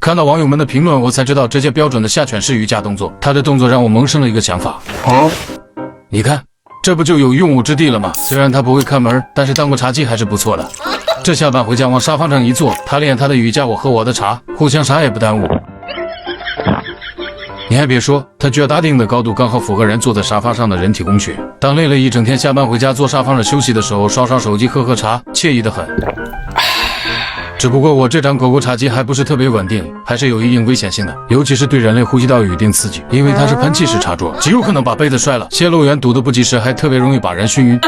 看到网友们的评论，我才知道这些标准的下犬式瑜伽动作。他的动作让我萌生了一个想法。你看，这不就有用武之地了吗？虽然他不会看门，但是当过茶几还是不错的。这下班回家往沙发上一坐，他练他的瑜伽，我喝我的茶，互相啥也不耽误。你还别说，他脚打顶的高度刚好符合人坐在沙发上的人体工学。当累了一整天，下班回家坐沙发上休息的时候，刷刷手机，喝喝茶，惬意的很。只不过我这张狗狗茶几还不是特别稳定，还是有一定危险性的，尤其是对人类呼吸道有一定刺激，因为它是喷气式茶桌，极有可能把杯子摔了，泄漏源堵得不及时，还特别容易把人熏晕。